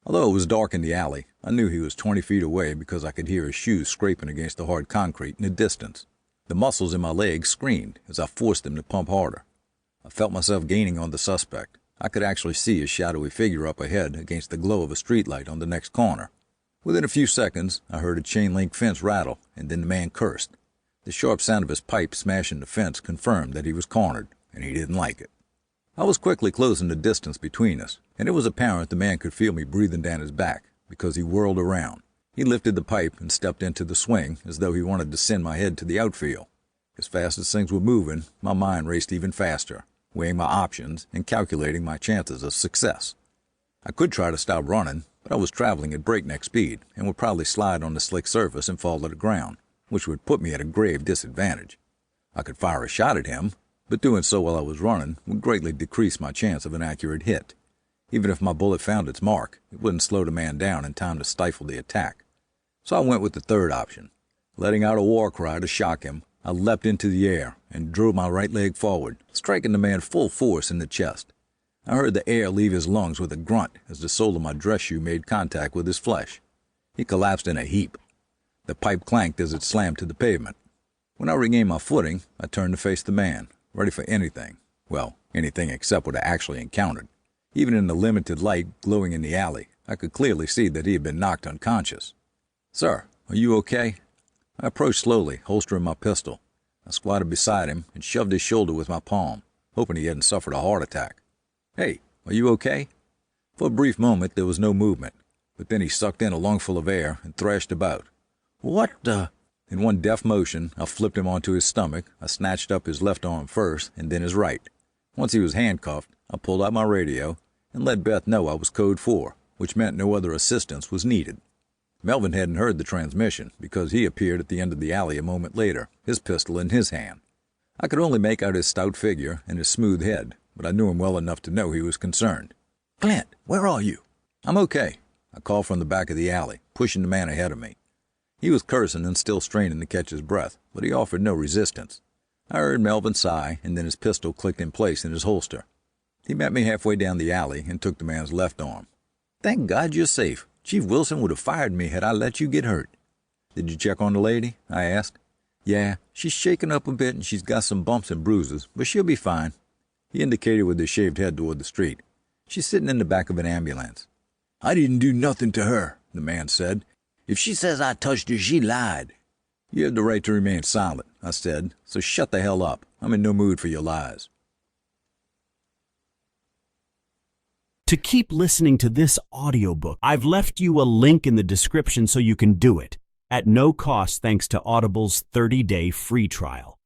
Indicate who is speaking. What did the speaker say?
Speaker 1: Although it was dark in the alley, I knew he was 20 feet away because I could hear his shoes scraping against the hard concrete in the distance. The muscles in my legs screamed as I forced them to pump harder. I felt myself gaining on the suspect. I could actually see his shadowy figure up ahead against the glow of a streetlight on the next corner. Within a few seconds, I heard a chain-link fence rattle, and then the man cursed. The sharp sound of his pipe smashing the fence confirmed that he was cornered, and he didn't like it. I was quickly closing the distance between us, and it was apparent the man could feel me breathing down his back, because he whirled around. He lifted the pipe and stepped into the swing as though he wanted to send my head to the outfield. As fast as things were moving, my mind raced even faster, weighing my options and calculating my chances of success. I could try to stop running, but I was traveling at breakneck speed and would probably slide on the slick surface and fall to the ground, which would put me at a grave disadvantage. I could fire a shot at him, but doing so while I was running would greatly decrease my chance of an accurate hit. Even if my bullet found its mark, it wouldn't slow the man down in time to stifle the attack. So I went with the third option. Letting out a war cry to shock him, I leapt into the air and drove my right leg forward, striking the man full force in the chest. I heard the air leave his lungs with a grunt as the sole of my dress shoe made contact with his flesh. He collapsed in a heap. The pipe clanked as it slammed to the pavement. When I regained my footing, I turned to face the man, ready for anything. Well, anything except what I actually encountered. Even in the limited light glowing in the alley, I could clearly see that he had been knocked unconscious. "Sir, are you okay?" I approached slowly, holstering my pistol. I squatted beside him and shoved his shoulder with my palm, hoping he hadn't suffered a heart attack. "Hey, are you okay?" For a brief moment there was no movement, but then he sucked in a lungful of air and thrashed about. "What the—" In one deft motion, I flipped him onto his stomach. I snatched up his left arm first, and then his right. Once he was handcuffed, I pulled out my radio and let Beth know I was Code 4, which meant no other assistance was needed. Melvin hadn't heard the transmission because he appeared at the end of the alley a moment later, his pistol in his hand. I could only make out his stout figure and his smooth head, but I knew him well enough to know he was concerned. "Clint, where are you?" "I'm okay," I called from the back of the alley, pushing the man ahead of me. He was cursing and still straining to catch his breath, but he offered no resistance. I heard Melvin sigh, and then his pistol clicked in place in his holster. He met me halfway down the alley and took the man's left arm. "Thank God you're safe. Chief Wilson would have fired me had I let you get hurt." "Did you check on the lady?" I asked. "Yeah, she's shaken up a bit and she's got some bumps and bruises, but she'll be fine." He indicated with his shaved head toward the street. "She's sitting in the back of an ambulance." "I didn't do nothing to her," the man said. "If she says I touched her, she lied." "You have the right to remain silent," I said, "so shut the hell up. I'm in no mood for your lies."
Speaker 2: To keep listening to this audiobook, I've left you a link in the description so you can do it, at no cost thanks to Audible's 30-day free trial.